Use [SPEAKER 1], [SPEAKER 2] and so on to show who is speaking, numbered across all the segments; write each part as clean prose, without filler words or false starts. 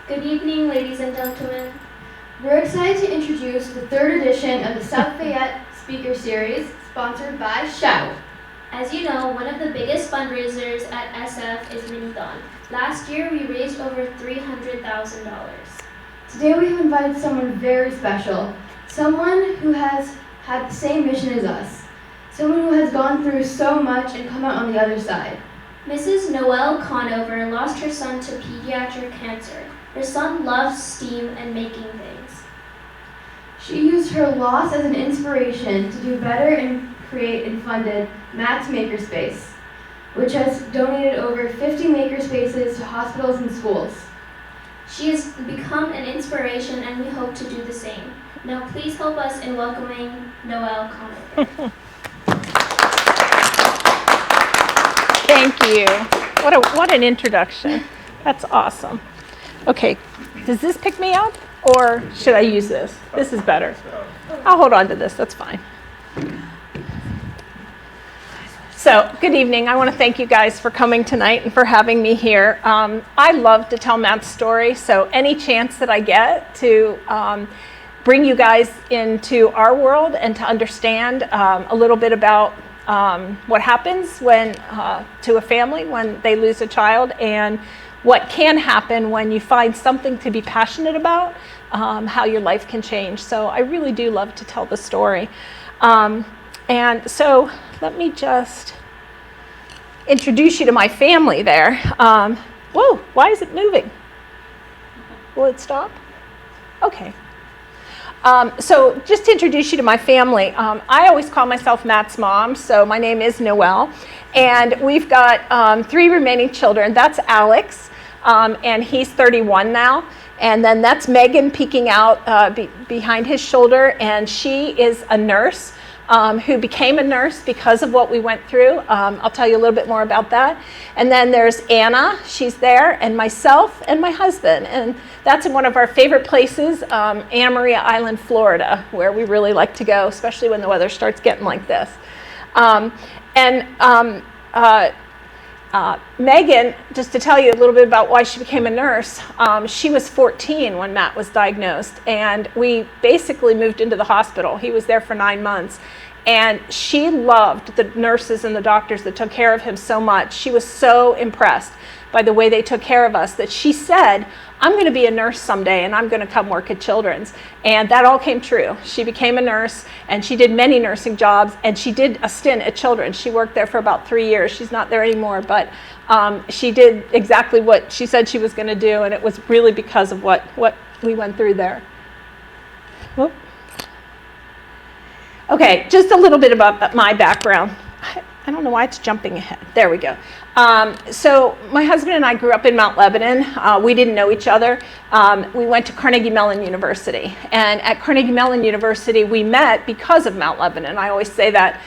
[SPEAKER 1] Good evening, ladies and gentlemen.
[SPEAKER 2] We're excited to introduce the third edition of the South Fayette Speaker Series, sponsored by Shout.
[SPEAKER 1] As you know, one of the biggest fundraisers at SF is Mini-Thon. Last year, we raised over $300,000.
[SPEAKER 2] Today we have invited someone very special, someone who has had the same mission as us, someone who has gone through so much and come out on the other side.
[SPEAKER 1] Mrs. Noelle Conover lost her son to pediatric cancer. Her son loves STEAM and making things.
[SPEAKER 2] She used her loss as an inspiration to do better and create and funded Matt's Makerspace, which has donated over 50 makerspaces to hospitals and schools.
[SPEAKER 1] She has become an inspiration, and we hope to do the same. Now please help us in welcoming Noelle Conover.
[SPEAKER 3] Thank you. What an introduction. That's awesome. Okay, does this pick me up or should I use this? This is better. I'll hold on to this, that's fine. So, good evening. I want to thank you guys for coming tonight and for having me here. I love to tell Matt's story, so any chance that I get to bring you guys into our world and to understand a little bit about what happens when to a family when they lose a child, and what can happen when you find something to be passionate about, how your life can change. So I really do love to tell the story. And so let me just introduce you to my family there. Whoa, why is it moving? Will it stop? Okay. So just to introduce you to my family, I always call myself Matt's mom, so my name is Noelle, and we've got 3 remaining children. That's Alex, and he's 31 now, and then that's Megan peeking out behind his shoulder, and she is a nurse who became a nurse because of what we went through. I'll tell you a little bit more about that. And then there's Anna, she's there, and myself and my husband. And that's in one of our favorite places, Anna Maria Island, Florida, where we really like to go, especially when the weather starts getting like this. Megan, just to tell you a little bit about why she became a nurse, she was 14 when Matt was diagnosed, and we basically moved into the hospital. He was there for 9 months, and she loved the nurses and the doctors that took care of him so much. She was so impressed by the way they took care of us that she said, I'm going to be a nurse someday and I'm going to come work at Children's. And that all came true. She became a nurse, and she did many nursing jobs, and she did a stint at Children's. She worked there for about 3 years. She's not there anymore, but she did exactly what she said she was going to do, and it was really because of what we went through there. Whoop. Okay, just a little bit about my background. I don't know why it's jumping ahead. There we go. So my husband and I grew up in Mount Lebanon. We didn't know each other. We went to Carnegie Mellon University. And at Carnegie Mellon University, we met because of Mount Lebanon. I always say that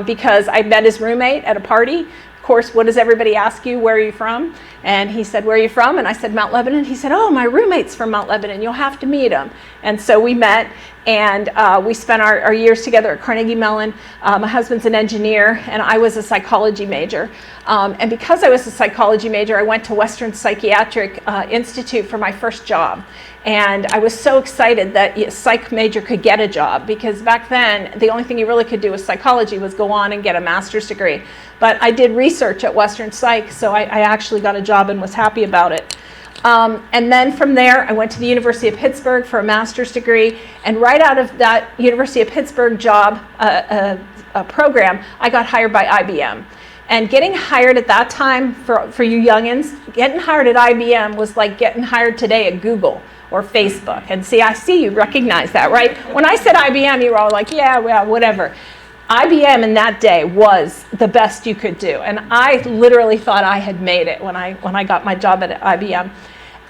[SPEAKER 3] because I met his roommate at a party. Of course, what does everybody ask you? Where are you from? And he said, where are you from? And I said, Mount Lebanon. He said, oh, my roommate's from Mount Lebanon. You'll have to meet him. And so we met, and we spent our years together at Carnegie Mellon. My husband's an engineer, and I was a psychology major. And because I was a psychology major, I went to Western Psychiatric Institute for my first job. And I was so excited that a psych major could get a job, because back then, the only thing you really could do with psychology was go on and get a master's degree. But I did research at Western Psych, so I actually got a job and was happy about it. And then from there, I went to the University of Pittsburgh for a master's degree. And right out of that University of Pittsburgh job program, I got hired by IBM. And getting hired at that time, for you youngins, getting hired at IBM was like getting hired today at Google or Facebook. And I see you recognize that, right? When I said IBM, you were all like, yeah, well, whatever. IBM in that day was the best you could do. And I literally thought I had made it when I got my job at IBM.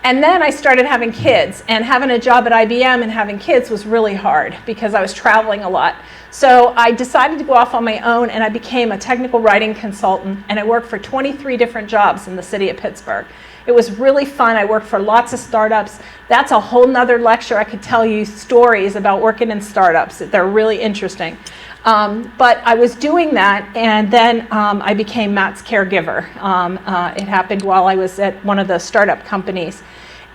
[SPEAKER 3] And then I started having kids, and having a job at IBM and having kids was really hard because I was traveling a lot. So I decided to go off on my own, and I became a technical writing consultant, and I worked for 23 different jobs in the city of Pittsburgh. It was really fun. I worked for lots of startups. That's a whole nother lecture. I could tell you stories about working in startups. They're really interesting. But I was doing that, and then I became Matt's caregiver. It happened while I was at one of the startup companies.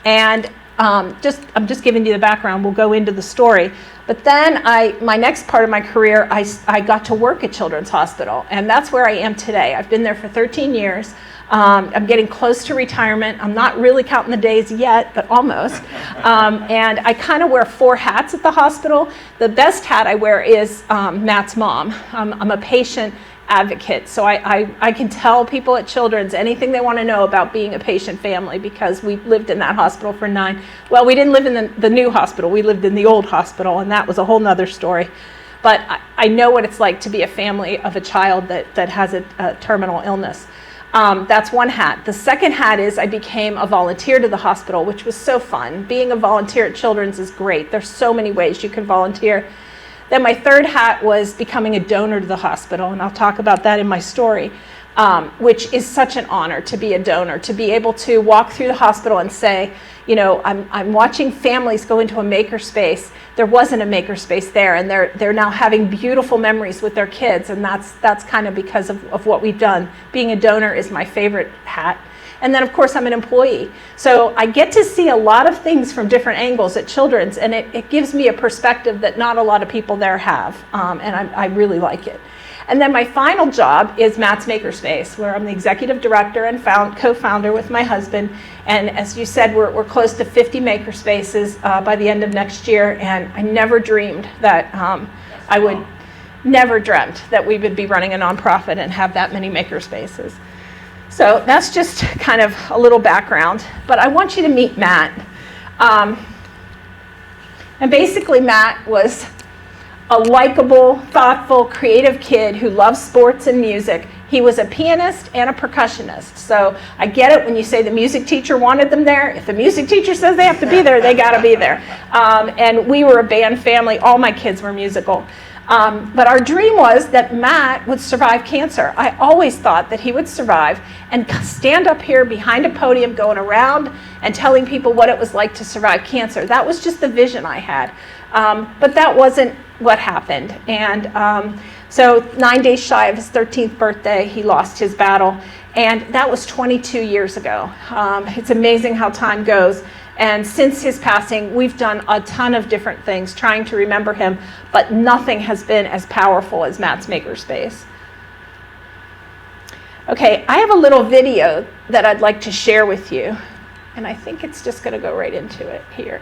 [SPEAKER 3] And I'm just giving you the background. We'll go into the story. But then my next part of my career, I got to work at Children's Hospital, and that's where I am today. I've been there for 13 years. I'm getting close to retirement. I'm not really counting the days yet, but almost. And I kind of wear 4 hats at the hospital. The best hat I wear is Matt's mom. I'm a patient advocate, so I can tell people at Children's anything they want to know about being a patient family, because we lived in that hospital for 9. Well, we didn't live in the new hospital. We lived in the old hospital, and that was a whole nother story. But I know what it's like to be a family of a child that has a terminal illness. That's one hat. The second hat is I became a volunteer to the hospital, which was so fun. Being a volunteer at Children's is great. There's so many ways you can volunteer. Then my third hat was becoming a donor to the hospital, and I'll talk about that in my story, which is such an honor to be a donor, to be able to walk through the hospital and say, you know, I'm watching families go into a makerspace. There wasn't a makerspace there, and they're now having beautiful memories with their kids, and that's kind of because of what we've done. Being a donor is my favorite hat. And then, of course, I'm an employee. So I get to see a lot of things from different angles at Children's, and it gives me a perspective that not a lot of people there have, and I really like it. And then my final job is Matt's Makerspace, where I'm the executive director and co-founder with my husband. And as you said, we're close to 50 makerspaces by the end of next year, and I never dreamed that never dreamt that we would be running a nonprofit and have that many makerspaces. So that's just kind of a little background, but I want you to meet Matt. And basically Matt was a likable, thoughtful, creative kid who loves sports and music. He was a pianist and a percussionist. So I get it when you say the music teacher wanted them there. If the music teacher says they have to be there, they gotta be there. And we were a band family. All my kids were musical. But our dream was that Matt would survive cancer. I always thought that he would survive and stand up here behind a podium going around and telling people what it was like to survive cancer. That was just the vision I had. But that wasn't what happened. And so 9 days shy of his 13th birthday, he lost his battle. And that was 22 years ago. It's amazing how time goes. And since his passing, we've done a ton of different things trying to remember him, but nothing has been as powerful as Matt's Makerspace. Okay, I have a little video that I'd like to share with you, and I think it's just going to go right into it here.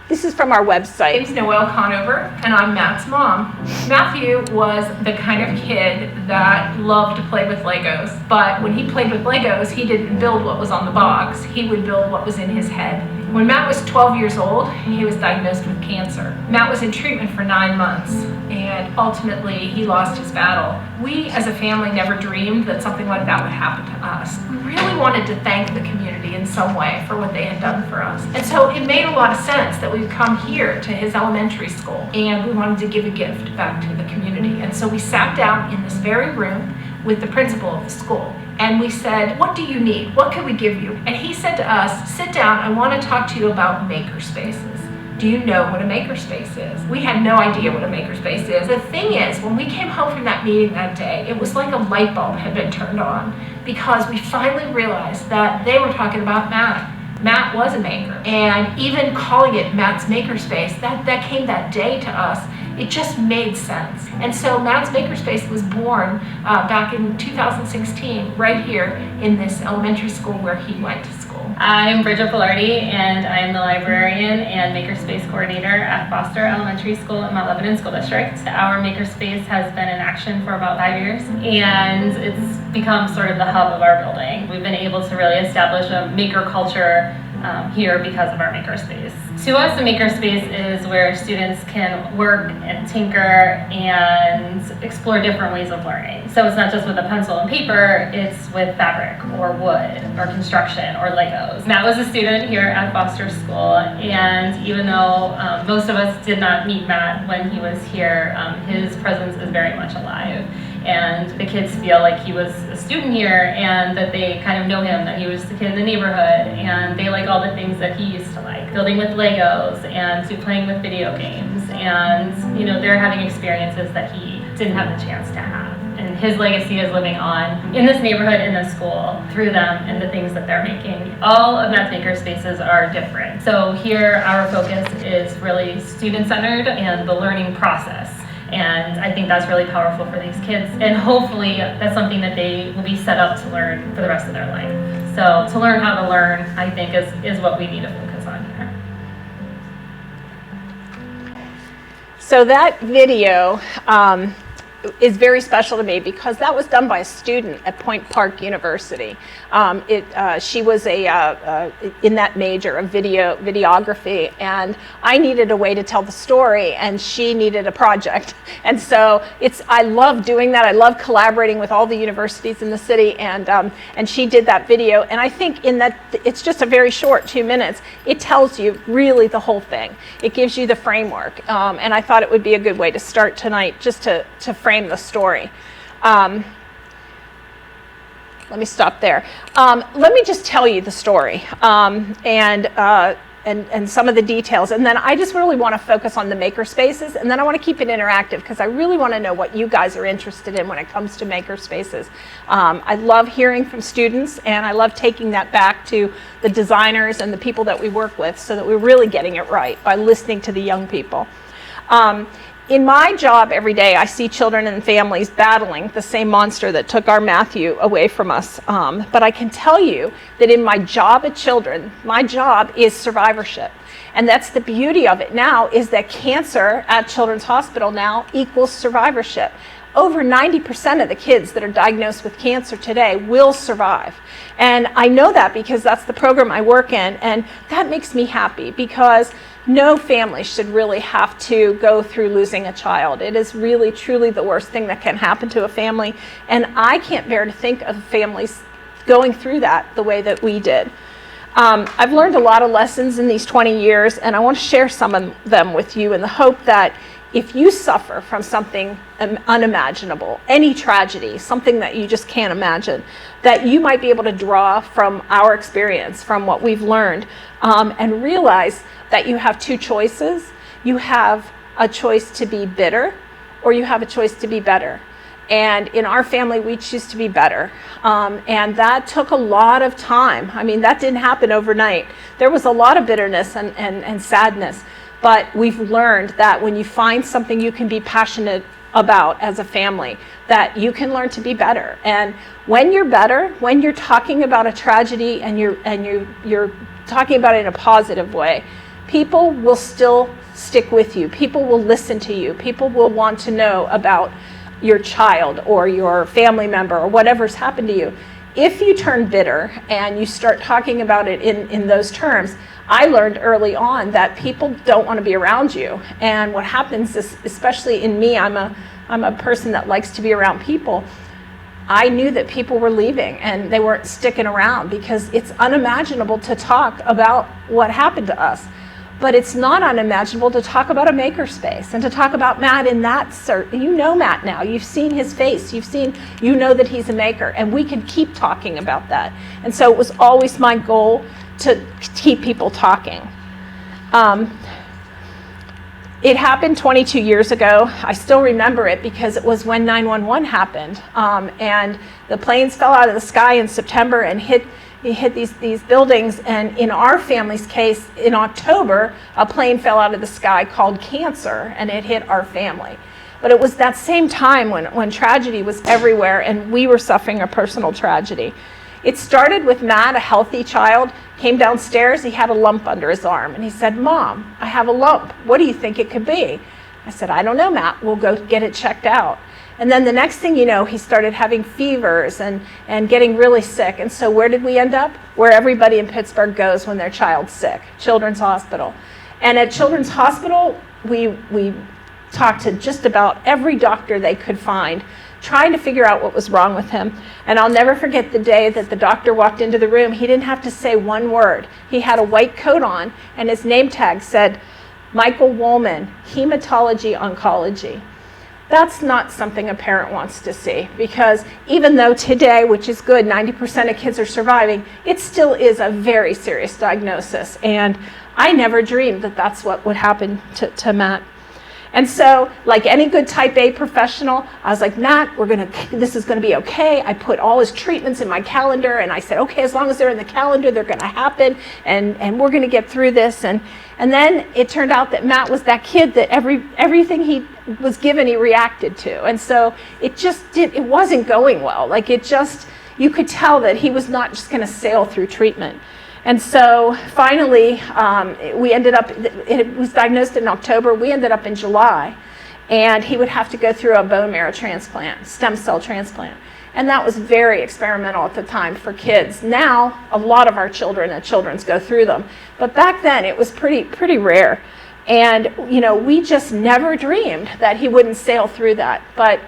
[SPEAKER 3] This is from our website.
[SPEAKER 4] My name's Noelle Conover, and I'm Matt's mom. Matthew was the kind of kid that loved to play with Legos, but when he played with Legos, he didn't build what was on the box. He would build what was in his head. When Matt was 12 years old, he was diagnosed with cancer. Matt was in treatment for 9 months, and ultimately he lost his battle. We as a family never dreamed that something like that would happen to us. We really wanted to thank the community in some way for what they had done for us. And so it made a lot of sense that we would come here to his elementary school, and we wanted to give a gift back to the community. And so we sat down in this very room with the principal of the school, and we said, what do you need? What can we give you? And he said to us, sit down, I want to talk to you about makerspaces. Do you know what a makerspace is? We had no idea what a makerspace is. The thing is, when we came home from that meeting that day, it was like a light bulb had been turned on, because we finally realized that they were talking about Matt. Matt was a maker, and even calling it Matt's Makerspace, that came that day to us. It just made sense. And so Matt's Makerspace was born back in 2016, right here in this elementary school where he went to school.
[SPEAKER 5] I'm Bridget Filardi, and I'm the librarian and Makerspace coordinator at Foster Elementary School in Mount Lebanon School District. Our Makerspace has been in action for about 5 years, and it's become sort of the hub of our building. We've been able to really establish a maker culture here because of our makerspace. To us, a makerspace is where students can work and tinker and explore different ways of learning. So it's not just with a pencil and paper, it's with fabric or wood or construction or Legos. Matt was a student here at Foster School, and even though most of us did not meet Matt when he was here, his presence is very much alive. And the kids feel like he was a student here, and that they kind of know him, that he was the kid in the neighborhood, and they like all the things that he used to like. Building with Legos, and to playing with video games, and they're having experiences that he didn't have the chance to have. and his legacy is living on in this neighborhood, in this school, through them and the things that they're making. All of Matt's makerspaces are different. So here our focus is really student-centered and the learning process. And I think that's really powerful for these kids. And hopefully that's something that they will be set up to learn for the rest of their life. So to learn how to learn, I think, is what we need to focus on here.
[SPEAKER 3] So that video is very special to me because that was done by a student at Point Park University. She was in that major of videography, and I needed a way to tell the story, and she needed a project. And so I love doing that. I love collaborating with all the universities in the city, and she did that video. And I think in that it's just a very short 2 minutes. It tells you really the whole thing. It gives you the framework, and I thought it would be a good way to start tonight, just to frame the story. Let me stop there. Let me just tell you the story and some of the details, and then I just really want to focus on the maker spaces, and then I want to keep it interactive because I really want to know what you guys are interested in when it comes to maker spaces. I love hearing from students, and I love taking that back to the designers and the people that we work with so that we're really getting it right by listening to the young people. In my job every day, I see children and families battling the same monster that took our Matthew away from us. But I can tell you that in my job at Children, my job is survivorship. And that's the beauty of it now, is that cancer at Children's Hospital now equals survivorship. Over 90% of the kids that are diagnosed with cancer today will survive. And I know that because that's the program I work in, and that makes me happy because no family should really have to go through losing a child. It is really, truly the worst thing that can happen to a family, and I can't bear to think of families going through that the way that we did. I've learned a lot of lessons in these 20 years, and I want to share some of them with you in the hope that if you suffer from something unimaginable, any tragedy, something that you just can't imagine, that you might be able to draw from our experience, from what we've learned, and realize that you have two choices. You have a choice to be bitter, or you have a choice to be better. And in our family, we choose to be better. And that took a lot of time. I mean, that didn't happen overnight. There was a lot of bitterness and sadness. But we've learned that when you find something you can be passionate about as a family, that you can learn to be better. And when you're better, when you're talking about a tragedy and you're talking about it in a positive way, people will still stick with you. People will listen to you. People will want to know about your child or your family member or whatever's happened to you. If you turn bitter and you start talking about it in those terms, I learned early on that people don't want to be around you. And what happens is, especially in me, I'm a person that likes to be around people. I knew that people were leaving and they weren't sticking around because it's unimaginable to talk about what happened to us. But it's not unimaginable to talk about a makerspace and to talk about Matt in that you know Matt now. You've seen his face. You know that he's a maker, and we can keep talking about that. And so it was always my goal to keep people talking. It happened 22 years ago. I still remember it because it was when 911 happened. And the planes fell out of the sky in September and hit these buildings, and in our family's case, in October, a plane fell out of the sky called Cancer, and it hit our family. But it was that same time when tragedy was everywhere, and we were suffering a personal tragedy. It started with Matt, a healthy child, came downstairs, he had a lump under his arm, and he said, "Mom, I have a lump. What do you think it could be?" I said, "I don't know, Matt. We'll go get it checked out." And then the next thing you know, he started having fevers and getting really sick. And so where did we end up? Where everybody in Pittsburgh goes when their child's sick, Children's Hospital. And at Children's Hospital, we talked to just about every doctor they could find, trying to figure out what was wrong with him. And I'll never forget the day that the doctor walked into the room. He didn't have to say one word. He had a white coat on, and his name tag said, "Michael Woolman, Hematology Oncology." That's not something a parent wants to see, because even though today, which is good, 90% of kids are surviving, it still is a very serious diagnosis. And I never dreamed that that's what would happen to Matt. And so, like any good type A professional, I was like, Matt, this is gonna be okay. I put all his treatments in my calendar, and I said, okay, as long as they're in the calendar, they're gonna happen, and we're gonna get through this. And then it turned out that Matt was that kid that everything he was given, he reacted to. And so it wasn't going well. Like you could tell that he was not just gonna sail through treatment. And so finally, we ended up, it was diagnosed in October, we ended up in July, and he would have to go through a bone marrow transplant, stem cell transplant. And that was very experimental at the time for kids. Now, a lot of our children at Children's go through them. But back then, it was pretty rare. And, we just never dreamed that he wouldn't sail through that. But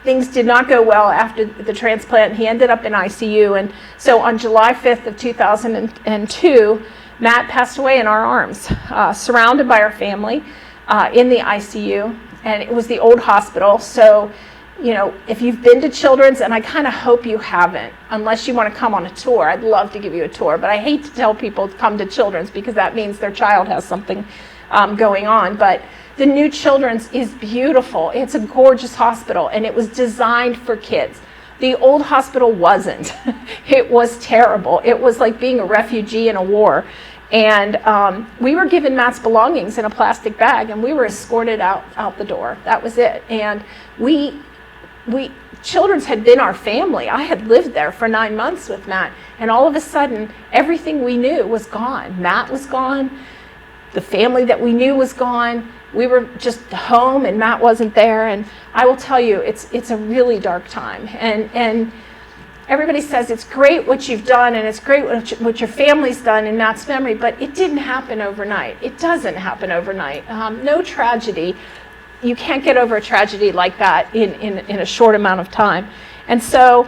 [SPEAKER 3] things did not go well after the transplant. He ended up in ICU, and so on July 5th of 2002, Matt passed away in our arms, surrounded by our family in the ICU, and it was the old hospital. So, if you've been to Children's, and I kind of hope you haven't, unless you want to come on a tour, I'd love to give you a tour, but I hate to tell people to come to Children's because that means their child has something going on. But the new Children's is beautiful. It's a gorgeous hospital, and it was designed for kids. The old hospital wasn't. It was terrible. It was like being a refugee in a war. And we were given Matt's belongings in a plastic bag, and we were escorted out the door. That was it. And Children's had been our family. I had lived there for 9 months with Matt, and all of a sudden, everything we knew was gone. Matt was gone. The family that we knew was gone. We were just home, and Matt wasn't there. And I will tell you, it's a really dark time. And everybody says it's great what you've done, and it's great what your family's done in Matt's memory, but it didn't happen overnight. It doesn't happen overnight. No tragedy. You can't get over a tragedy like that in a short amount of time. And so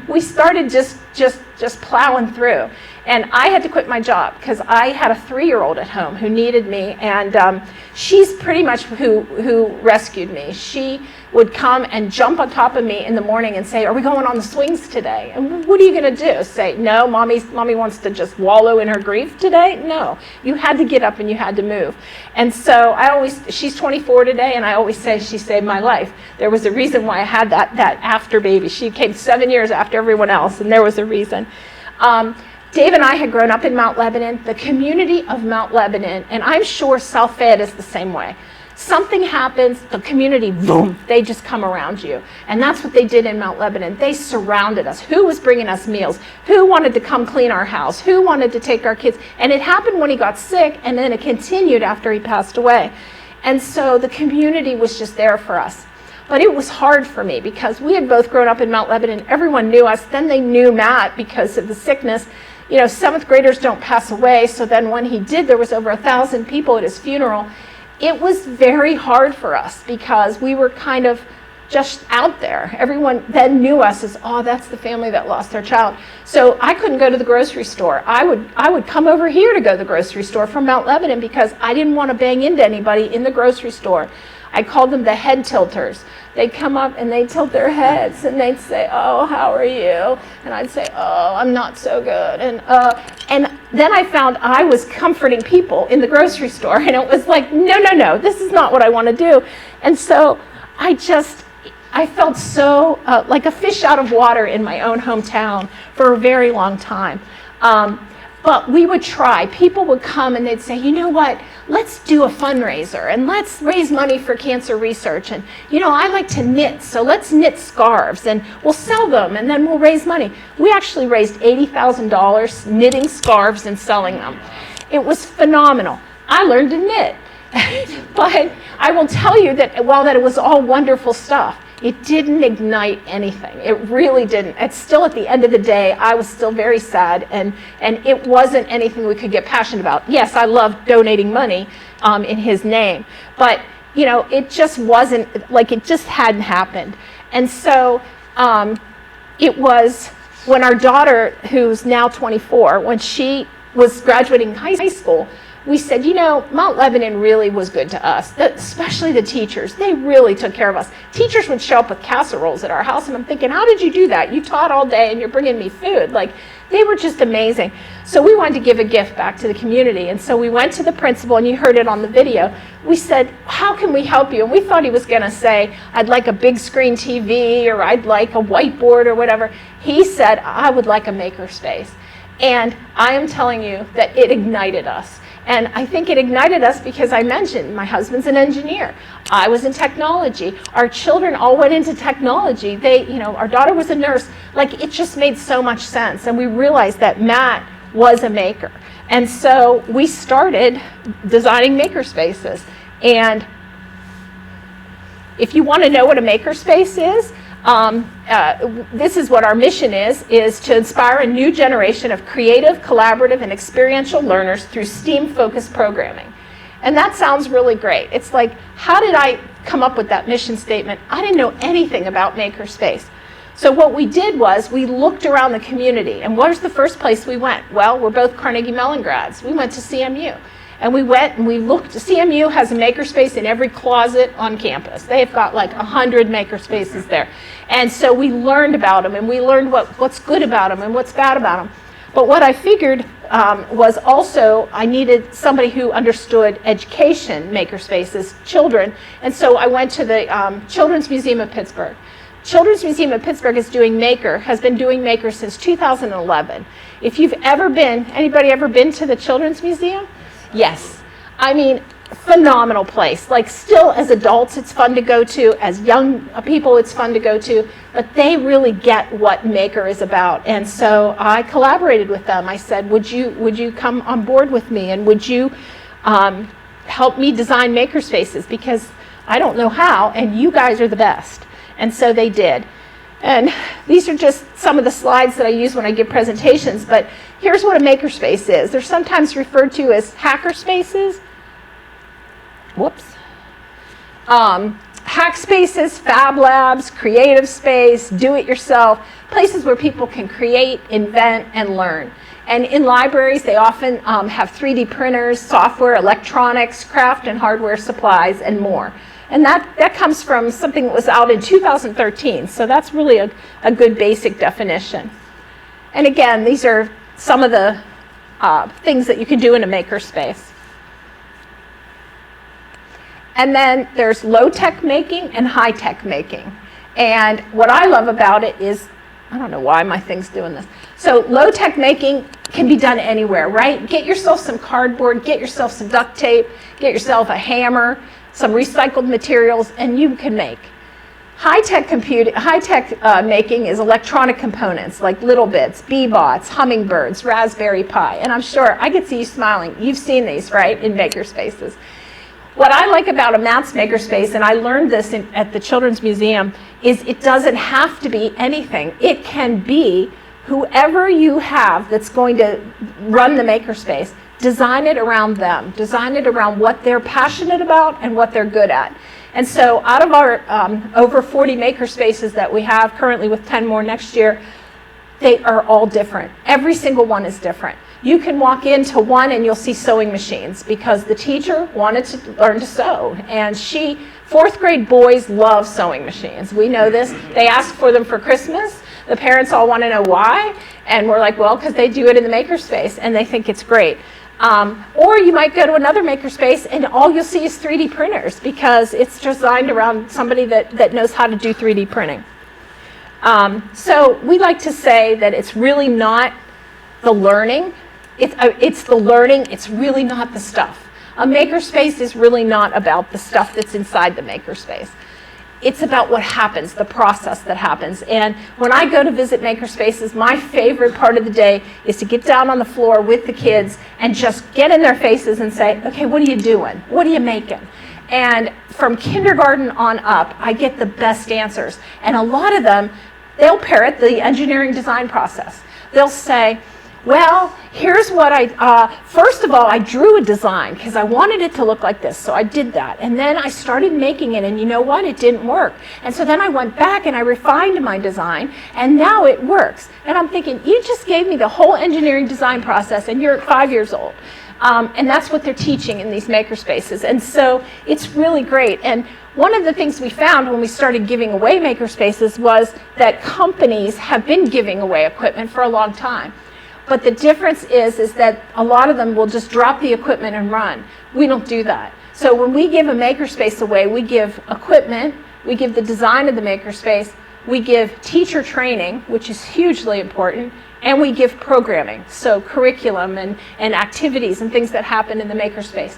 [SPEAKER 3] we started just plowing through. And I had to quit my job because I had a 3-year-old at home who needed me, and she's pretty much who rescued me. She would come and jump on top of me in the morning and say, "Are we going on the swings today?" And what are you going to do? Say, "No, mommy wants to just wallow in her grief today?" No, you had to get up and you had to move. And so she's 24 today, and I always say she saved my life. There was a reason why I had that after baby. She came 7 years after everyone else, and there was a reason. Dave and I had grown up in Mount Lebanon, the community of Mount Lebanon, and I'm sure South Fayette is the same way. Something happens, the community, boom, they just come around you. And that's what they did in Mount Lebanon. They surrounded us. Who was bringing us meals? Who wanted to come clean our house? Who wanted to take our kids? And it happened when he got sick, and then it continued after he passed away. And so the community was just there for us. But it was hard for me because we had both grown up in Mount Lebanon. Everyone knew us. Then they knew Matt because of the sickness. 7th graders don't pass away. So then when he did, there was over 1,000 people at his funeral. It was very hard for us because we were kind of just out there. Everyone then knew us as, oh, that's the family that lost their child. So I couldn't go to the grocery store. I would come over here to go to the grocery store from Mount Lebanon because I didn't want to bang into anybody in the grocery store. I called them the head tilters. They'd come up and they'd tilt their heads and they'd say, "Oh, how are you?" And I'd say, "Oh, I'm not so good." And then I found I was comforting people in the grocery store, and it was like, no, this is not what I want to do. And so I felt so like a fish out of water in my own hometown for a very long time. But we would try. People would come and they'd say, "You know what? Let's do a fundraiser and let's raise money for cancer research. And, I like to knit, so let's knit scarves and we'll sell them and then we'll raise money." We actually raised $80,000 knitting scarves and selling them. It was phenomenal. I learned to knit. But I will tell you that while that it was all wonderful stuff, it didn't ignite anything. It really didn't. It's still, at the end of the day, I was still very sad, and it wasn't anything we could get passionate about. Yes, I love donating money in his name, but it just wasn't, like, it just hadn't happened. And so it was when our daughter, who's now 24, when she was graduating high school, we said, Mount Lebanon really was good to us, especially the teachers. They really took care of us. Teachers would show up with casseroles at our house, and I'm thinking, how did you do that? You taught all day, and you're bringing me food. Like, they were just amazing. So we wanted to give a gift back to the community, and so we went to the principal, and you heard it on the video. We said, how can we help you? And we thought he was going to say, I'd like a big screen TV, or I'd like a whiteboard, or whatever. He said, I would like a makerspace. And I am telling you that it ignited us. And I think it ignited us because I mentioned my husband's an engineer. I was in technology. Our children all went into technology. Our daughter was a nurse. Like, it just made so much sense. And we realized that Matt was a maker. And so we started designing makerspaces. And if you want to know what a makerspace is, this is what our mission is to inspire a new generation of creative, collaborative, and experiential learners through STEAM-focused programming. And that sounds really great. It's like, how did I come up with that mission statement? I didn't know anything about makerspace. So what we did was we looked around the community. And where's the first place we went? Well, we're both Carnegie Mellon grads. We went to CMU. And we went and we looked. CMU has a makerspace in every closet on campus. They've got like 100 makerspaces there. And so we learned about them, and we learned what's good about them and what's bad about them. But what I figured was also I needed somebody who understood education, makerspaces, children. And so I went to the Children's Museum of Pittsburgh. Children's Museum of Pittsburgh has been doing Maker since 2011. If you've anybody ever been to the Children's Museum? Yes. I mean, phenomenal place. Like, still as adults it's fun to go to, as young people it's fun to go to, but they really get what Maker is about. And so I collaborated with them. I said, would you come on board with me, and would you help me design makerspaces, because I don't know how, and you guys are the best. And so they did. And these are just some of the slides that I use when I give presentations, but here's what a makerspace is. They're sometimes referred to as hacker spaces. Whoops. Hack spaces, fab labs, creative space, do-it-yourself, places where people can create, invent, and learn. And in libraries, they often have 3D printers, software, electronics, craft and hardware supplies, and more. And that comes from something that was out in 2013, so that's really a good basic definition. And again, these are some of the things that you can do in a makerspace. And then there's low-tech making and high-tech making. And what I love about it is, I don't know why my thing's doing this. So low-tech making can be done anywhere, right? Get yourself some cardboard, get yourself some duct tape, get yourself a hammer, some recycled materials, and you can make. High-tech making is electronic components like Little Bits, Bee-Bots, hummingbirds, Raspberry Pi. And I'm sure, I can see you smiling. You've seen these, right, in makerspaces. What I like about a Matt's makerspace, and I learned this at the Children's Museum, is it doesn't have to be anything. It can be whoever you have that's going to run the makerspace. Design it around them. Design it around what they're passionate about and what they're good at. And so out of our over 40 makerspaces that we have currently, with 10 more next year, they are all different. Every single one is different. You can walk into one and you'll see sewing machines because the teacher wanted to learn to sew. And fourth grade boys love sewing machines. We know this. They ask for them for Christmas. The parents all want to know why. And we're like, well, because they do it in the makerspace and they think it's great. Or you might go to another makerspace and all you'll see is 3D printers because it's designed around somebody that knows how to do 3D printing. So we like to say that it's really not the learning. It's the learning. It's really not the stuff. A makerspace is really not about the stuff that's inside the makerspace. It's about what happens, the process that happens. And when I go to visit makerspaces, my favorite part of the day is to get down on the floor with the kids and just get in their faces and say, okay, what are you doing? What are you making? And from kindergarten on up, I get the best answers. And a lot of them, they'll parrot the engineering design process. They'll say, well, here's what first of all, I drew a design because I wanted it to look like this, so I did that. And then I started making it, and you know what? It didn't work. And so then I went back and I refined my design, and now it works. And I'm thinking, you just gave me the whole engineering design process, and you're 5 years old. And that's what they're teaching in these makerspaces. And so it's really great. And one of the things we found when we started giving away makerspaces was that companies have been giving away equipment for a long time. But the difference is that a lot of them will just drop the equipment and run. We don't do that. So when we give a makerspace away, we give equipment, we give the design of the makerspace, we give teacher training, which is hugely important, and we give programming, so curriculum and activities and things that happen in the makerspace.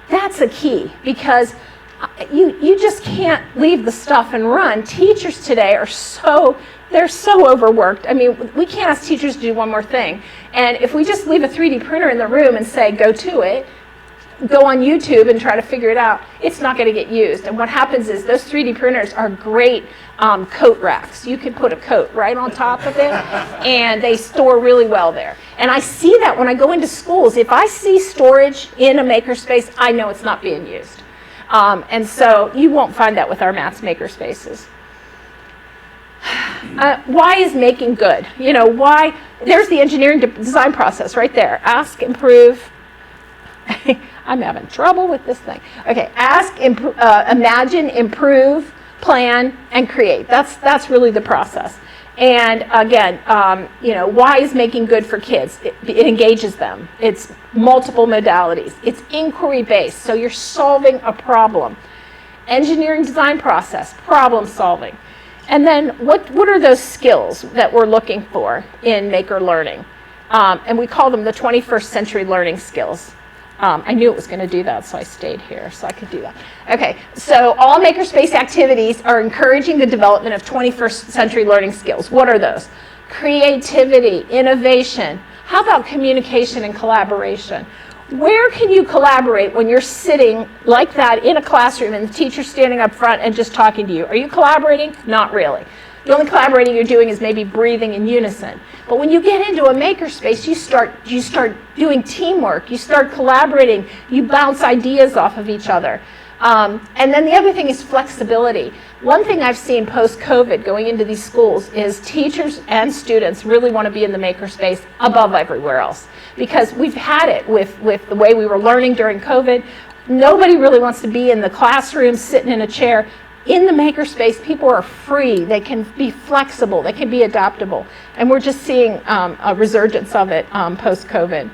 [SPEAKER 3] That's a key, because you just can't leave the stuff and run. Teachers today are they're so overworked. I mean, we can't ask teachers to do one more thing. And if we just leave a 3D printer in the room and say, go to it, go on YouTube and try to figure it out, it's not going to get used. And what happens is those 3D printers are great coat racks. You can put a coat right on top of it, and they store really well there. And I see that when I go into schools. If I see storage in a makerspace, I know it's not being used. And so you won't find that with our Matt's makerspaces. Why is making good? You know, why? There's the engineering design process right there. Ask, improve. I'm having trouble with this thing. Okay, ask, imagine, improve, plan, and create. That's really the process. And again, you know, why is making good for kids? It engages them. It's multiple modalities. It's inquiry-based, so you're solving a problem. Engineering design process, problem solving. And then what are those skills that we're looking for in maker learning? And we call them the 21st century learning skills. I knew it was going to do that, so I stayed here so I could do that. Okay, so all makerspace activities are encouraging the development of 21st century learning skills. What are those? Creativity, innovation. How about communication and collaboration? Where can you collaborate when you're sitting like that in a classroom and the teacher's standing up front and just talking to you? Are you collaborating? Not really. The only collaborating you're doing is maybe breathing in unison. But when you get into a makerspace, you start doing teamwork. You start collaborating. You bounce ideas off of each other. And then the other thing is flexibility. One thing I've seen post-COVID going into these schools is teachers and students really want to be in the makerspace above everywhere else. Because we've had it with the way we were learning during COVID. Nobody really wants to be in the classroom sitting in a chair. In the makerspace, people are free. They can be flexible. They can be adaptable. And we're just seeing a resurgence of it post-COVID.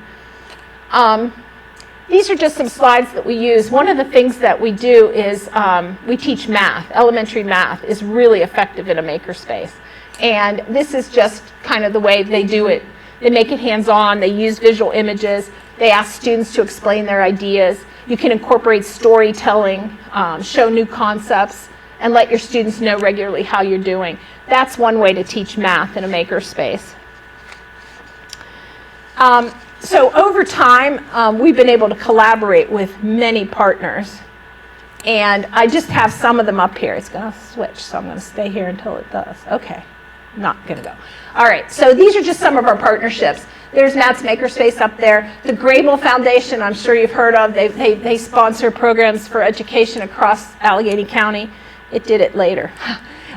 [SPEAKER 3] These are just some slides that we use. One of the things that we do is we teach math. Elementary math is really effective in a makerspace. And this is just kind of the way they do it. They make it hands-on. They use visual images. They ask students to explain their ideas. You can incorporate storytelling, show new concepts, and let your students know regularly how you're doing. That's one way to teach math in a makerspace. So over time, we've been able to collaborate with many partners. And I just have some of them up here. It's going to switch, so I'm going to stay here until it does. Okay, not going to go. All right, so these are just some of our partnerships. There's Matt's Makerspace up there. The Grable Foundation, I'm sure you've heard of. They sponsor programs for education across Allegheny County. It did it later.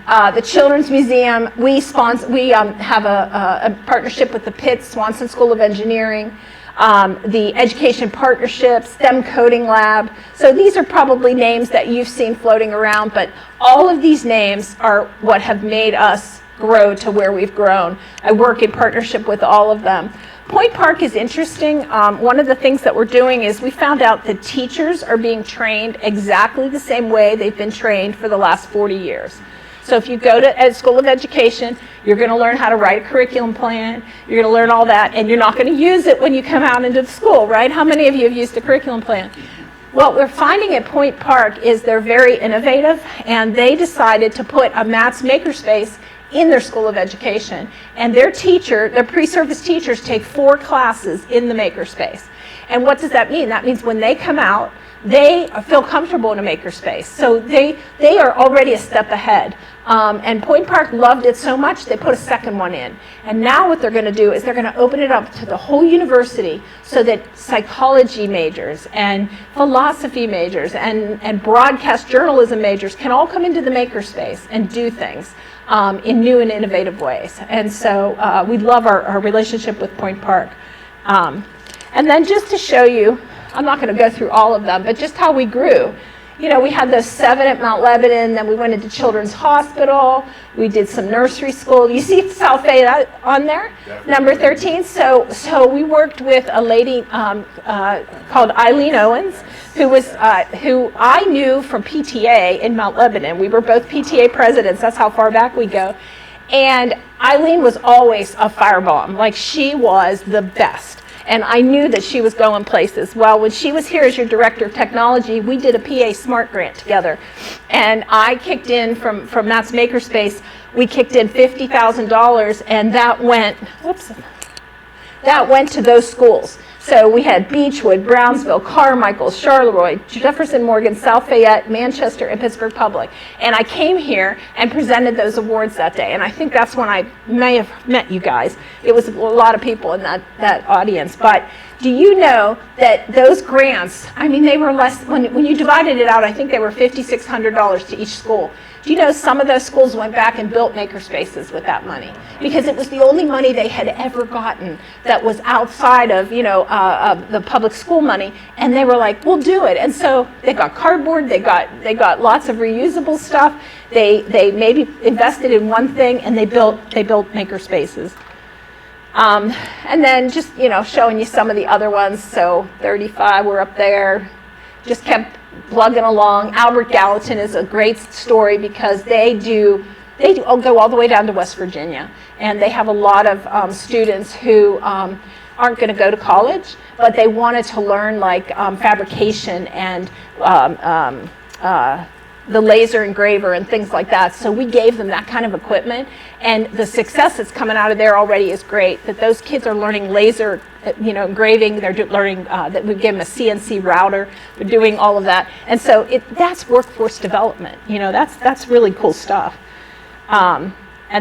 [SPEAKER 3] The Children's Museum, we have a partnership with the Pitt Swanson School of Engineering, the Education Partnership, STEM Coding Lab. So these are probably names that you've seen floating around, but all of these names are what have made us grow to where we've grown. I work in partnership with all of them. Point Park is interesting. One of the things that we're doing is we found out that teachers are being trained exactly the same way they've been trained for the last 40 years. So if you go to a school of education, you're going to learn how to write a curriculum plan, you're going to learn all that, and you're not going to use it when you come out into the school, right? How many of you have used a curriculum plan? What we're finding at Point Park is they're very innovative, and they decided to put a Matt's Makerspace in their school of education. And their pre-service teachers take 4 classes in the makerspace. And what does that mean? That means when they come out, they feel comfortable in a makerspace. So they are already a step ahead. And Point Park loved it so much, they put a second one in. And now what they're going to do is they're going to open it up to the whole university so that psychology majors and philosophy majors and broadcast journalism majors can all come into the makerspace and do things in new and innovative ways. And so we love our relationship with Point Park. And And then just to show you, I'm not going to go through all of them, but just how we grew. You know, we had those 7 at Mount Lebanon, then we went into Children's Hospital, we did some nursery school. You see South Fayette on there, number 13. So we worked with a lady called Eileen Owens, who I knew from PTA in Mount Lebanon. We were both PTA presidents, that's how far back we go. And Eileen was always a firebomb, like she was the best. And I knew that she was going places. Well, when she was here as your director of technology, we did a PA Smart Grant together. And I kicked in from Matt's Makerspace, we kicked in $50,000, and that went to those schools. So we had Beechwood, Brownsville, Carmichael, Charleroi, Jefferson Morgan, South Fayette, Manchester, and Pittsburgh Public. And I came here and presented those awards that day. And I think that's when I may have met you guys. It was a lot of people in that audience. But do you know that those grants, I mean, they were less, when you divided it out, I think they were $5,600 to each school. Do you know some of those schools went back and built makerspaces with that money? Because it was the only money they had ever gotten that was outside of, the public school money. And they were like, we'll do it. And so they got cardboard, they got lots of reusable stuff. They maybe invested in one thing and they built makerspaces. And then just, showing you some of the other ones. So 35 were up there, just kept plugging along. Albert Gallatin is a great story because they go all the way down to West Virginia. And they have a lot of students who aren't going to go to college, but they wanted to learn like fabrication and the laser engraver and things like that. So we gave them that kind of equipment, and the success that's coming out of there already is great. That those kids are learning laser, engraving. They're learning that we give them a CNC router. They're doing all of that, and so that's workforce development. That's really cool stuff. And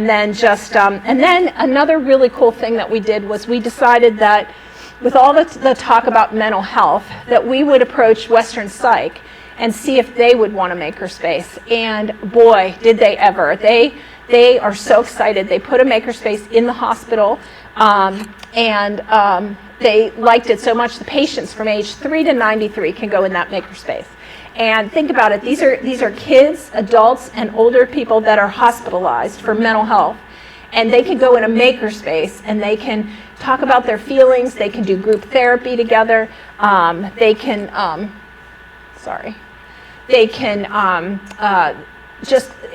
[SPEAKER 3] then another really cool thing that we did was we decided that with all the talk about mental health, that we would approach Western Psych and see if they would want a makerspace. And boy, did they ever. They are so excited. They put a makerspace in the hospital, and they liked it so much. The patients from age 3 to 93 can go in that makerspace. And think about it, these are kids, adults, and older people that are hospitalized for mental health. And they can go in a makerspace and they can talk about their feelings, they can do group therapy together,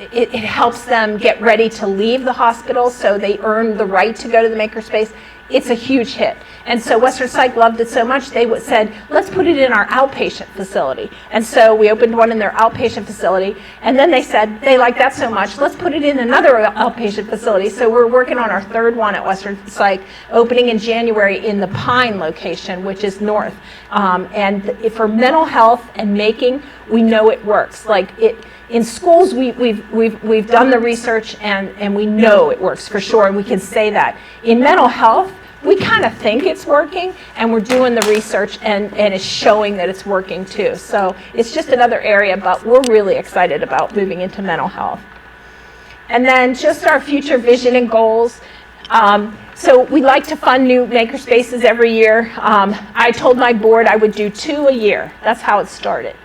[SPEAKER 3] it helps them get ready to leave the hospital, so they earn the right to go to the makerspace. It's a huge hit. And so Western Psych loved it so much, they said, let's put it in our outpatient facility. And so we opened one in their outpatient facility, and then they said, they liked that so much, let's put it in another outpatient facility. So we're working on our third one at Western Psych, opening in January in the Pine location, which is north. And for mental health and making, we know it works. In schools, we've done the research and we know it works for sure, and we can say that. In mental health, we kind of think it's working, and we're doing the research and it's showing that it's working too. So it's just another area, but we're really excited about moving into mental health. And then just our future vision and goals. So we like to fund new makerspaces every year. I told my board I would do 2 a year. That's how it started.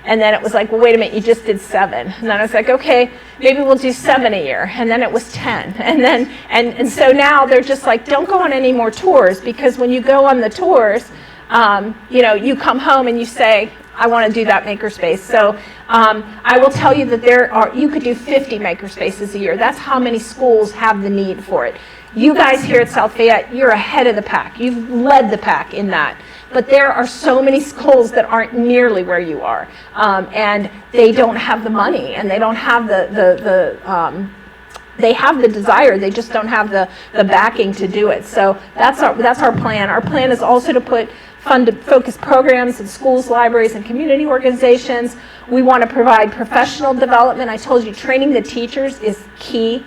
[SPEAKER 3] And then it was like, well, wait a minute, you just did 7. And then I was like, okay, maybe we'll do 7 a year. And then it was 10. And so now they're just like, don't go on any more tours, because when you go on the tours, you come home and you say, I want to do that makerspace. So I will tell you that you could do 50 makerspaces a year. That's how many schools have the need for it. You guys here at South Fayette, you're ahead of the pack. You've led the pack in that. But there are so many schools that aren't nearly where you are, and they don't have the money, and they don't have they have the desire, they just don't have the backing to do it. So that's our plan. Our plan is also to focus programs in schools, libraries, and community organizations. We want to provide professional development. I told you training the teachers is key.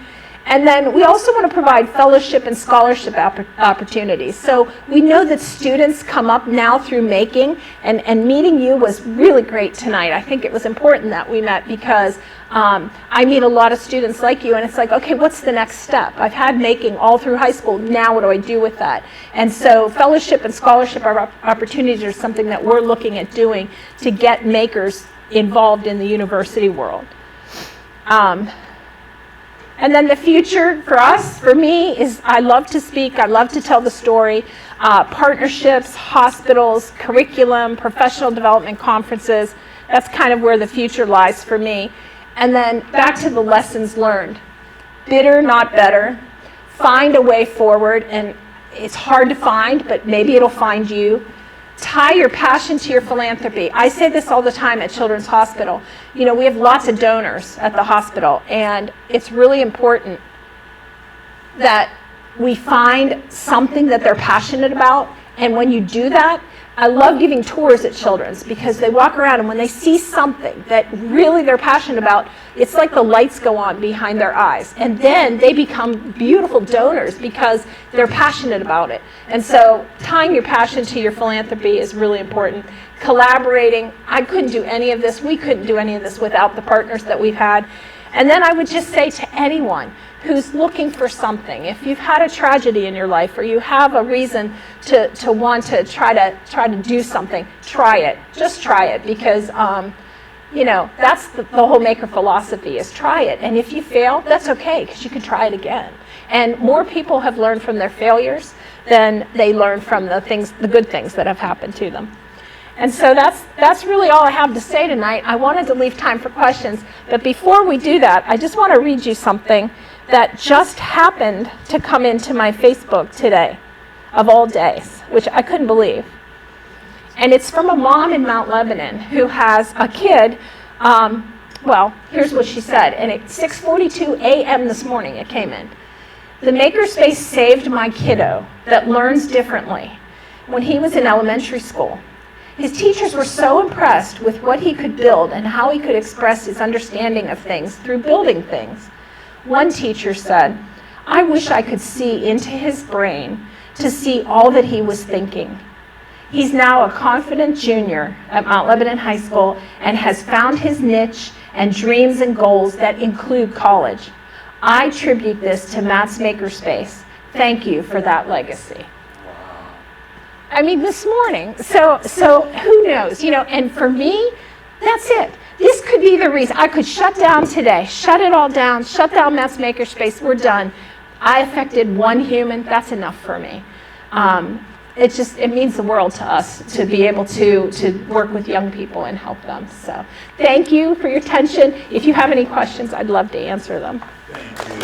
[SPEAKER 3] And then we also want to provide fellowship and scholarship opportunities. So we know that students come up now through making, and meeting you was really great tonight. I think it was important that we met because I meet a lot of students like you, and it's like, okay, what's the next step? I've had making all through high school. Now what do I do with that? And so fellowship and scholarship opportunities are something that we're looking at doing to get makers involved in the university world. And then the future for us, for me, is I love to speak, I love to tell the story, partnerships, hospitals, curriculum, professional development conferences. That's kind of where the future lies for me. And then back to the lessons learned. Bitter, not better. Find a way forward, and it's hard to find, but maybe it'll find you. Tie your passion to your philanthropy. I say this all the time at Children's Hospital. You know, we have lots of donors at the hospital, and it's really important that we find something that they're passionate about. And when you do that, I love giving tours at Children's because they walk around, and when they see something that really they're passionate about, it's like the lights go on behind their eyes. And then they become beautiful donors because they're passionate about it. And so tying your passion to your philanthropy is really important. Collaborating, I couldn't do any of this. We couldn't do any of this without the partners that we've had. And then I would just say to anyone who's looking for something, if you've had a tragedy in your life or you have a reason to want to try to do something, try it. Just try it, because you know, that's the whole maker philosophy, is try it. And if you fail, that's okay, because you can try it again. And more people have learned from their failures than they learn from the good things that have happened to them. And so that's really all I have to say tonight. I wanted to leave time for questions, but before we do that, I just want to read you something that just happened to come into my Facebook today, of all days, which I couldn't believe. And it's from a mom in Mount Lebanon who has a kid. Well, here's what she said. And at 6:42 a.m. this morning, it came in. The makerspace saved my kiddo that learns differently when he was in elementary school. His teachers were so impressed with what he could build and how he could express his understanding of things through building things. One teacher said, "I wish I could see into his brain to see all that he was thinking." He's now a confident junior at Mount Lebanon High School and has found his niche and dreams and goals that include college. I attribute this to Matt's Makerspace. Thank you for that legacy. I mean, this morning. So who knows? You know, and for me, that's it. This could be the reason. I could shut down today, shut it all down, shut down Matt's Makerspace. We're done. I affected one human. That's enough for me. It means the world to us to be able to work with young people and help them. So thank you for your attention. If you have any questions, I'd love to answer them.
[SPEAKER 6] Thank you.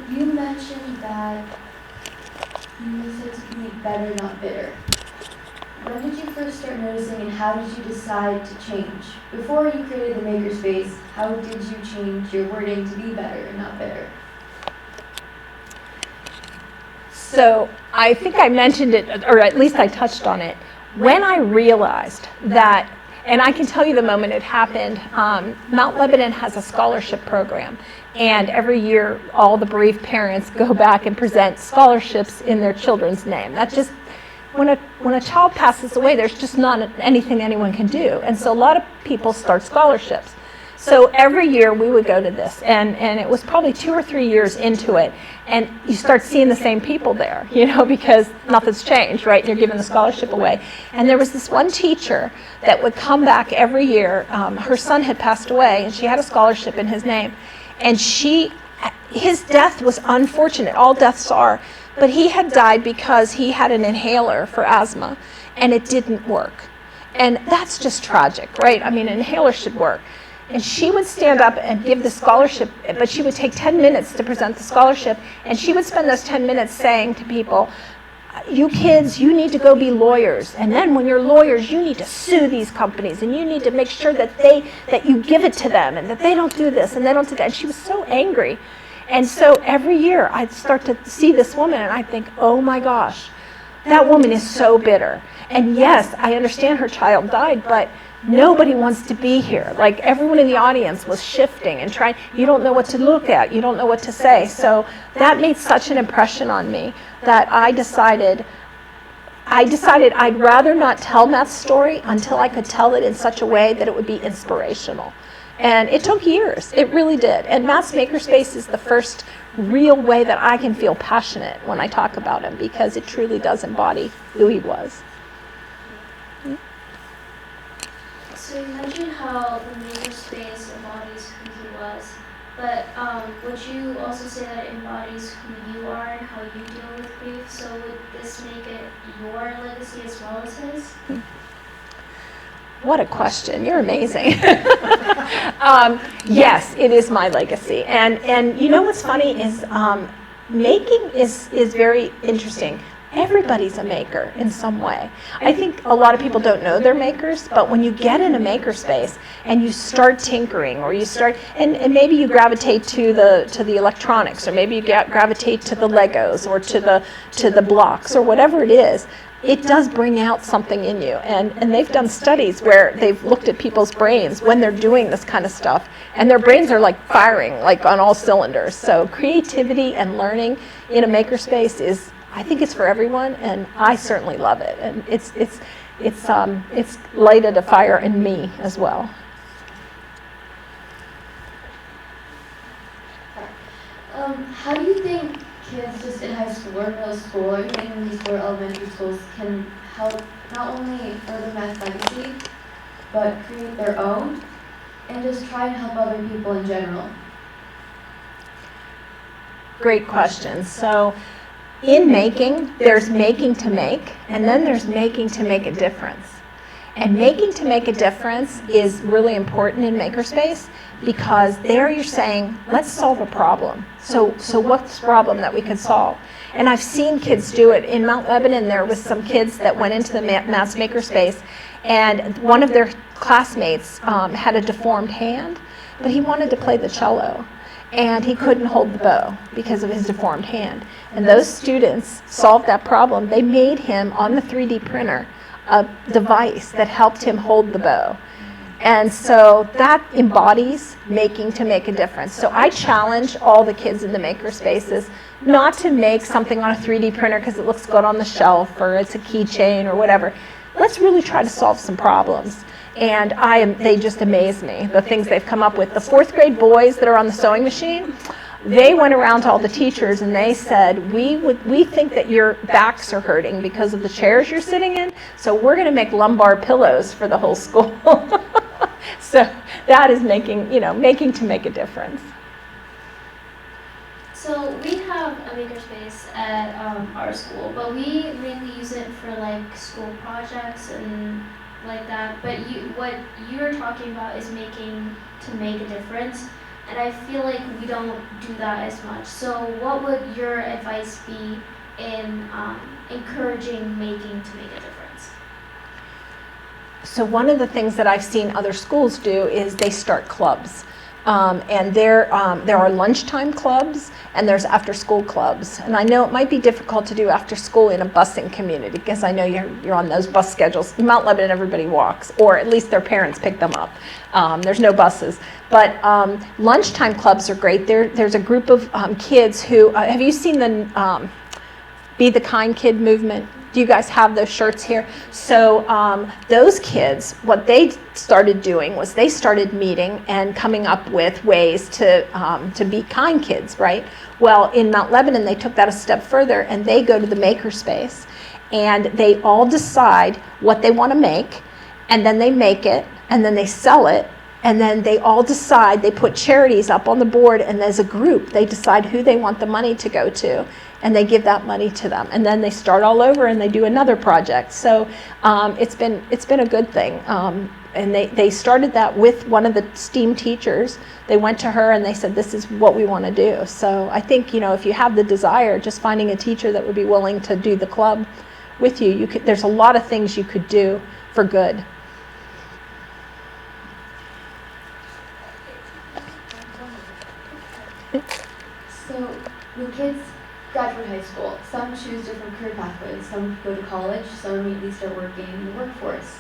[SPEAKER 2] You mentioned that you said to be better, not bitter. When did you first start noticing, and how did you decide to change? Before you created the Makerspace, how did you change your wording to be better and not bitter?
[SPEAKER 3] So I think I mentioned it, or at least I touched on it. When I realized that, and I can tell you the moment it happened, Mount Lebanon has a scholarship program. And every year, all the bereaved parents go back and present scholarships in their children's name. That's just, when a child passes away, there's just not anything anyone can do. And so a lot of people start scholarships. So every year we would go to this, and it was probably 2 or 3 years into it, and you start seeing the same people there, you know, because nothing's changed, right? You're giving the scholarship away. And there was this one teacher that would come back every year. Her son had passed away, and she had a scholarship in his name. And his death was unfortunate. All deaths are. But he had died because he had an inhaler for asthma, and it didn't work. And that's just tragic, right? I mean, an inhaler should work. And she would stand up and give the scholarship, but she would take 10 minutes to present the scholarship, and she would spend those 10 minutes saying to people, you kids, you need to go be lawyers. And then when you're lawyers, you need to sue these companies, and you need to make sure that you give it to them, and that they don't do this, and they don't do that. And she was so angry. And so every year I'd start to see this woman, and I'd think, oh my gosh, that woman is so bitter. And yes, I understand her child died, but nobody wants to be here. Like, everyone in the audience was shifting and trying. You don't know what to look at. You don't know what to say. So that made such an impression on me that I decided I'd rather not tell Matt's story until I could tell it in such a way that it would be inspirational. And it took years. It really did. And Matt's Makerspace is the first real way that I can feel passionate when I talk about him, because it truly does embody who he was.
[SPEAKER 1] So you mentioned how the makerspace embodies who he was, but would you also say that it embodies who you are and how you deal with grief? So would this make it your legacy as well as his?
[SPEAKER 3] What a question. You're amazing. Yes, it is my legacy. And you know what's funny is making is very interesting. Everybody's a maker in some way. I think a lot of people don't know they're makers, but when you get in a makerspace and you start tinkering, or you start, and maybe you gravitate to the electronics, or maybe you gravitate to the Legos, or to the blocks, or whatever it is, it does bring out something in you. And they've done studies where they've looked at people's brains when they're doing this kind of stuff, and their brains are like firing, like on all cylinders. So creativity and learning in a makerspace is, I think it's for everyone, and I certainly love it. And it's lighted a fire in me as well.
[SPEAKER 2] How do you think kids just in high school or middle school, or even in these four elementary schools, can help not only further Matt's legacy, but create their own, and just try and help other people in general?
[SPEAKER 3] Great question. So in making, there's making to make, and then there's making to make a difference. And making to make a difference is really important in makerspace, because there you're saying, let's solve a problem. So what's the problem that we could solve? And I've seen kids do it. In Mount Lebanon, there was some kids that went into the Matt's Makerspace, and one of their classmates had a deformed hand, but he wanted to play the cello. And he couldn't hold the bow because of his deformed hand. And those students solved that problem. They made him, on the 3D printer, a device that helped him hold the bow. And so that embodies making to make a difference. So I challenge all the kids in the makerspaces not to make something on a 3D printer because it looks good on the shelf, or it's a keychain or whatever. Let's really try to solve some problems. And they just amaze me, the things they've come up with. The 4th grade boys that are on the sewing machine, they went around to all the teachers and they said, we think that your backs are hurting because of the chairs you're sitting in, so we're going to make lumbar pillows for the whole school. So that is making to make a difference.
[SPEAKER 1] So we have a makerspace at our school, but we mainly use it for like school projects and like that. But what you're talking about is making to make a difference, and I feel like we don't do that as much. So what would your advice be in encouraging making to make a difference?
[SPEAKER 3] So one of the things that I've seen other schools do is they start clubs. And there are lunchtime clubs, and there's after-school clubs. And I know it might be difficult to do after-school in a busing community, because I know you're on those bus schedules. In Mount Lebanon, everybody walks, or at least their parents pick them up. There's no buses. But lunchtime clubs are great. There's a group of kids who, have you seen the Be the Kind Kid movement? Do you guys have those shirts here? So those kids, what they started doing was they started meeting and coming up with ways to be kind kids, right? Well, in Mount Lebanon, they took that a step further, and they go to the makerspace, and they all decide what they want to make, and then they make it, and then they sell it, and then they all decide, they put charities up on the board, and as a group, they decide who they want the money to go to, and they give that money to them. And then they start all over and they do another project. So it's been a good thing. And they started that with one of the STEAM teachers. They went to her and they said, this is what we want to do. So I think, if you have the desire, just finding a teacher that would be willing to do the club with you, there's a lot of things you could do for good.
[SPEAKER 2] So the kids graduate high school. Some choose different career pathways. Some go to college. Some immediately start working in the workforce.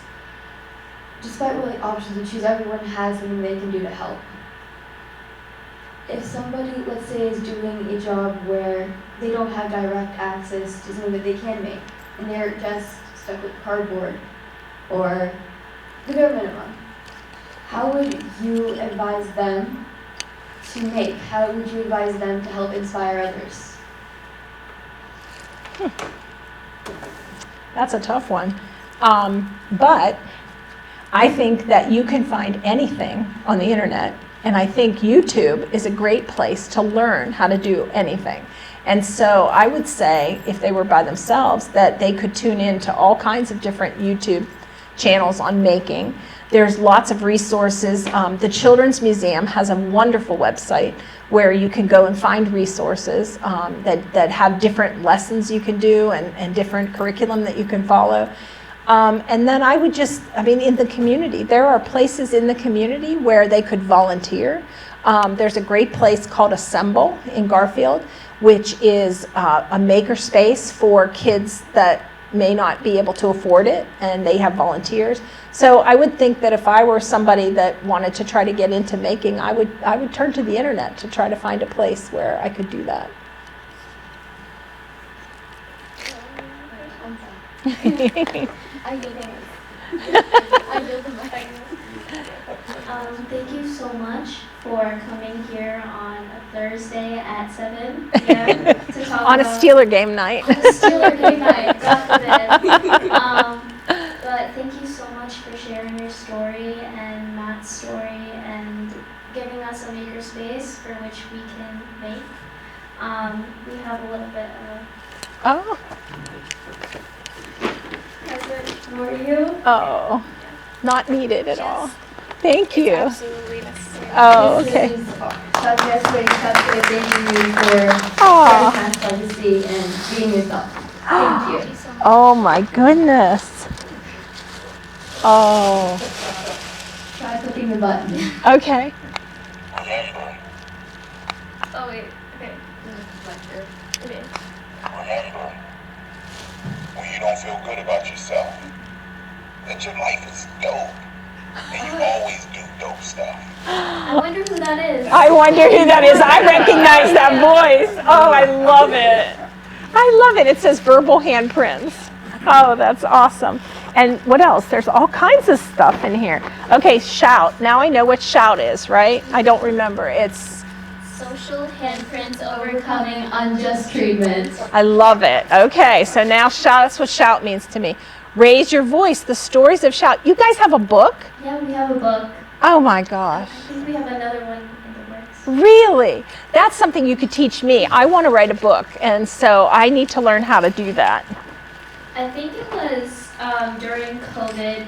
[SPEAKER 2] Despite what options to choose, everyone has something they can do to help. If somebody, let's say, is doing a job where they don't have direct access to something that they can make, and they're just stuck with cardboard or the bare minimum, how would you advise them to make? How would you advise them to help inspire others?
[SPEAKER 3] That's a tough one. But I think that you can find anything on the internet, and I think YouTube is a great place to learn how to do anything. And so I would say, if they were by themselves, that they could tune in to all kinds of different YouTube channels on making. There's lots of resources. The Children's Museum has a wonderful website where you can go and find resources that have different lessons you can do and different curriculum that you can follow. And then I would in the community, there are places in the community where they could volunteer. There's a great place called Assemble in Garfield, which is a maker space for kids that may not be able to afford it, and they have volunteers. So I would think that if I were somebody that wanted to try to get into making, I would turn to the internet to try to find a place where I could do that.
[SPEAKER 1] Thank you so much for coming here on a Thursday at 7 p.m. to talk
[SPEAKER 3] On a
[SPEAKER 1] about
[SPEAKER 3] Steeler game night.
[SPEAKER 1] on a Steeler game night, God forbid. But thank you so much for sharing your story and Matt's story and giving us a maker space for which we can make. We have a little bit of
[SPEAKER 3] Oh.
[SPEAKER 1] present for you.
[SPEAKER 3] Oh, not needed at all. Thank you.
[SPEAKER 7] Absolutely necessary.
[SPEAKER 3] Oh, okay.
[SPEAKER 2] This is Subject thanking you for
[SPEAKER 3] Aw.
[SPEAKER 2] sharing past legacy and being yourself. Thank you.
[SPEAKER 3] Oh my goodness. Oh,
[SPEAKER 2] Try clicking the button.
[SPEAKER 3] okay.
[SPEAKER 6] Remember,
[SPEAKER 7] Oh wait, okay. Okay.
[SPEAKER 6] remember, when you don't feel good about yourself, that your life is dope, and you always do dope stuff.
[SPEAKER 1] I wonder who that is.
[SPEAKER 3] I wonder who that is. I recognize that voice. Oh, I love it. I love it. It says verbal handprints. Oh, that's awesome. And what else? There's all kinds of stuff in here. Okay, shout. Now I know what shout is, right? I don't remember. It's
[SPEAKER 1] Social handprints overcoming
[SPEAKER 2] unjust treatment.
[SPEAKER 3] I love it. Okay, so now shout, that's what shout means to me. Raise your voice, the stories of shout. You guys have a book?
[SPEAKER 1] Yeah, we have a book.
[SPEAKER 3] Oh my gosh.
[SPEAKER 1] I think we have another one in the works.
[SPEAKER 3] Really? That's something you could teach me. I want to write a book, and so I need to learn how to do that.
[SPEAKER 1] I think it was during COVID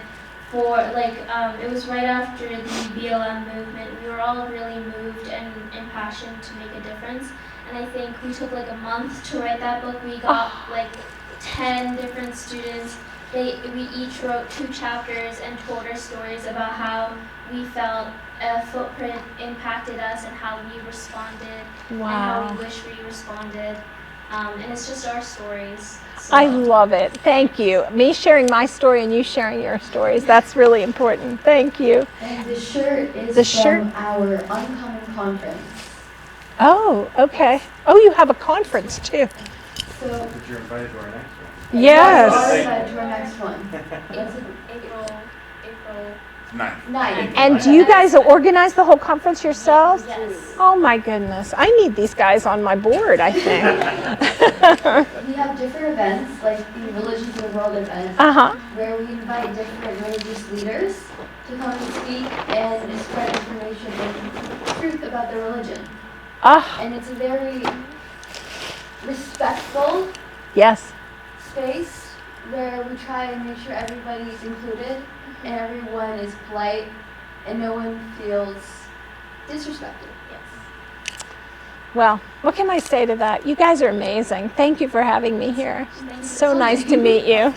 [SPEAKER 1] it was right after the BLM movement. We were all really moved and impassioned to make a difference. And I think we took like a month to write that book. We got like 10 different students. We each wrote 2 chapters and told our stories about how we felt a footprint impacted us and how we responded and how we wish we responded. And it's just our stories. So.
[SPEAKER 3] I love it. Thank you. Me sharing my story and you sharing your stories. That's really important. Thank you.
[SPEAKER 2] And the shirt is from our Uncommon conference.
[SPEAKER 3] Oh, okay. Oh, you have a conference too.
[SPEAKER 2] So
[SPEAKER 8] But you're invited to our next one.
[SPEAKER 3] Yes.
[SPEAKER 2] To our next one.
[SPEAKER 1] It's April
[SPEAKER 8] 9th.
[SPEAKER 3] And do you guys organize the whole conference yourselves?
[SPEAKER 1] Yes.
[SPEAKER 3] Oh my goodness. I need these guys on my board, I think.
[SPEAKER 2] We have different events, like the Religions of the World event,
[SPEAKER 3] Uh-huh.
[SPEAKER 2] where we invite different religious leaders to come and speak and spread information and truth about their religion.
[SPEAKER 3] Ah,
[SPEAKER 2] And it's a very respectful
[SPEAKER 3] yes.
[SPEAKER 2] space where we try and make sure everybody's included and everyone is polite and no one feels disrespected.
[SPEAKER 1] Yes.
[SPEAKER 3] Well, what can I say to that? You guys are amazing. Thank you for having me here.
[SPEAKER 1] Thank
[SPEAKER 3] So
[SPEAKER 1] you.
[SPEAKER 3] nice to meet you.